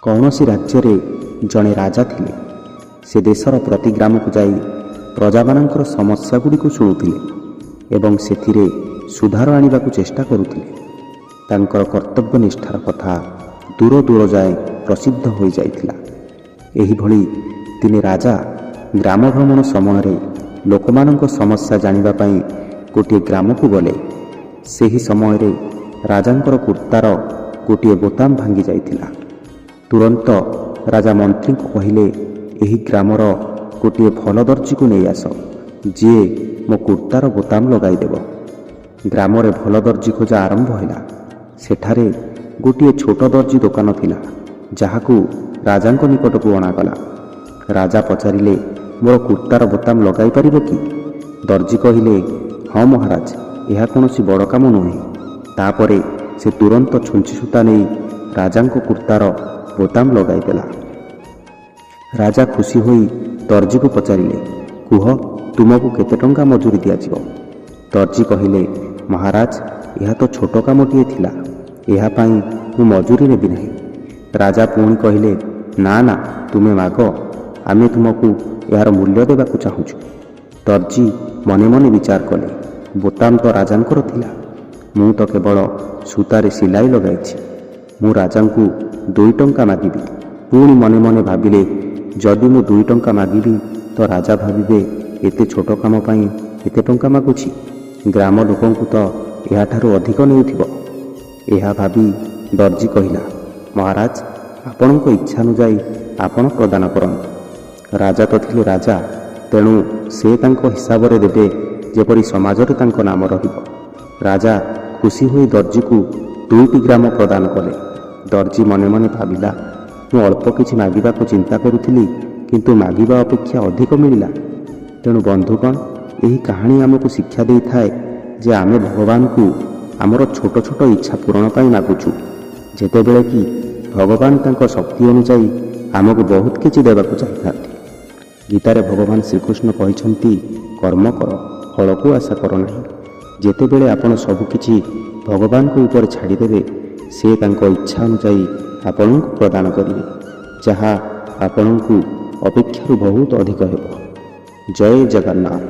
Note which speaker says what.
Speaker 1: କୌଣସି ରାଜ୍ୟରେ ଜଣେ ରାଜା ଥିଲେ। ସେ ଦେଶର ପ୍ରତି ଗ୍ରାମକୁ ଯାଇ ପ୍ରଜାମାନଙ୍କର ସମସ୍ୟାଗୁଡ଼ିକୁ ଶୁଣୁଥିଲେ ଏବଂ ସେଥିରେ ସୁଧାର ଆଣିବାକୁ ଚେଷ୍ଟା କରୁଥିଲେ। ତାଙ୍କର କର୍ତ୍ତବ୍ୟନିଷ୍ଠାର କଥା ଦୂର ଦୂର ଯାଏ ପ୍ରସିଦ୍ଧ ହୋଇଯାଇଥିଲା। ଏହିଭଳି ଦିନେ ରାଜା ଗ୍ରାମ ଭ୍ରମଣ ସମୟରେ ଲୋକମାନଙ୍କ ସମସ୍ୟା ଜାଣିବା ପାଇଁ ଗୋଟିଏ ଗ୍ରାମକୁ ଗଲେ। ସେହି ସମୟରେ ରାଜାଙ୍କର କୁର୍ତ୍ତାର ଗୋଟିଏ ବୋତାମ ଭାଙ୍ଗି ଯାଇଥିଲା। ତୁରନ୍ତ ରାଜା ମନ୍ତ୍ରୀଙ୍କୁ କହିଲେ, ଏହି ଗ୍ରାମର ଗୋଟିଏ ଭଲ ଦର୍ଜିକୁ ନେଇ ଆସ, ଯିଏ ମୋ କୁର୍ତ୍ତାର ବୋତାମ ଲଗାଇଦେବ। ଗ୍ରାମରେ ଭଲ ଦର୍ଜି ଖୋଜା ଆରମ୍ଭ ହେଲା। ସେଠାରେ ଗୋଟିଏ ଛୋଟ ଦର୍ଜି ଦୋକାନ ଥିଲା, ଯାହାକୁ ରାଜାଙ୍କ ନିକଟକୁ ଅଣାଗଲା। ରାଜା ପଚାରିଲେ, ମୋର କୁର୍ତ୍ତାର ବୋତାମ ଲଗାଇ ପାରିବ କି? ଦର୍ଜି କହିଲେ, ହଁ ମହାରାଜ, ଏହା କୌଣସି ବଡ଼ କାମ ନୁହେଁ। ତାପରେ ସେ ତୁରନ୍ତ ଛୁଞ୍ଚି ସୂତା ନେଇ ରାଜାଙ୍କ କୁର୍ତ୍ତାର ବୋତାମ ଲଗାଇଦେଲା। ରାଜା ଖୁସି ହୋଇ ଦର୍ଜିକୁ ପଚାରିଲେ, କୁହ, ତୁମକୁ କେତେ ଟଙ୍କା ମଜୁରୀ ଦିଆଯିବ? ଦର୍ଜି କହିଲେ, ମହାରାଜ, ଏହା ତ ଛୋଟ କାମଟିଏ ଥିଲା, ଏହା ପାଇଁ ମୁଁ ମଜୁରୀ ନେବି ନାହିଁ। ରାଜା ପୁଣି କହିଲେ, ନା ନା, ତୁମେ ମାଗ, ଆମେ ତୁମକୁ ଏହାର ମୂଲ୍ୟ ଦେବାକୁ ଚାହୁଁଛୁ। ଦର୍ଜି ମନେ ମନେ ବିଚାର କଲେ, ବୋତାମ ତ ରାଜାଙ୍କର ଥିଲା, ମୁଁ ତ କେବଳ ସୂତାରେ ସିଲାଇ ଲଗାଇଛି। ମୁଁ ରାଜାଙ୍କୁ 2 ଟଙ୍କା ମାଗିବି। ପୁଣି ମନେ ମନେ ଭାବିଲେ, ଯଦି ମୁଁ 2 ଟଙ୍କା ମାଗିବି ତ ରାଜା ଭାବିବେ ଏତେ ଛୋଟ କାମ ପାଇଁ ଏତେ ଟଙ୍କା ମାଗୁଛି, ଗ୍ରାମ ଲୋକଙ୍କୁ ତ ଏହାଠାରୁ ଅଧିକ ନେଉଥିବ। ଏହା ଭାବି ଦର୍ଜି କହିଲା, ମହାରାଜ, ଆପଣଙ୍କ ଇଚ୍ଛା ଅନୁଯାୟୀ ଆପଣ ପ୍ରଦାନ କରନ୍ତୁ। ରାଜା ତ ଥିଲେ ରାଜା, ତେଣୁ ସେ ତାଙ୍କ ହିସାବରେ ଦେବେ ଯେପରି ସମାଜରେ ତାଙ୍କ ନାମ ରହିବ। ରାଜା ଖୁସି ହୋଇ ଦର୍ଜିକୁ 2ଟି ଗ୍ରାମ ପ୍ରଦାନ କଲେ। ଦର୍ଜି ମନେ ମନେ ଭାବିଲା, ମୁଁ ଅଳ୍ପ କିଛି ମାଗିବାକୁ ଚିନ୍ତା କରୁଥିଲି, କିନ୍ତୁ ମାଗିବା ଅପେକ୍ଷା ଅଧିକ ମିଳିଲା। ତେଣୁ ବନ୍ଧୁଗଣ, ଏହି କାହାଣୀ ଆମକୁ ଶିକ୍ଷା ଦେଇଥାଏ ଯେ ଆମେ ଭଗବାନଙ୍କୁ ଆମର ଛୋଟ ଛୋଟ ଇଚ୍ଛା ପୂରଣ ପାଇଁ ମାଗୁଛୁ, ଯେତେବେଳେ କି ଭଗବାନ ତାଙ୍କ ଶକ୍ତି ଅନୁଯାୟୀ ଆମକୁ ବହୁତ କିଛି ଦେବାକୁ ଚାହିଁଥାନ୍ତି। ଗୀତାରେ ଭଗବାନ ଶ୍ରୀକୃଷ୍ଣ କହିଛନ୍ତି, କର୍ମ କର, ଫଳକୁ ଆଶା କର ନାହିଁ। ଯେତେବେଳେ ଆପଣ ସବୁକିଛି ଭଗବାନଙ୍କ ଉପରେ ଛାଡ଼ିଦେବେ, ସେ ତାଙ୍କ ଇଚ୍ଛା ଅନୁଯାୟୀ ଆପଣଙ୍କୁ ପ୍ରଦାନ କରିବେ, ଯାହା ଆପଣଙ୍କୁ ଅପେକ୍ଷାରୁ ବହୁତ ଅଧିକ ହେବ। ଜୟ ଜଗନ୍ନାଥ।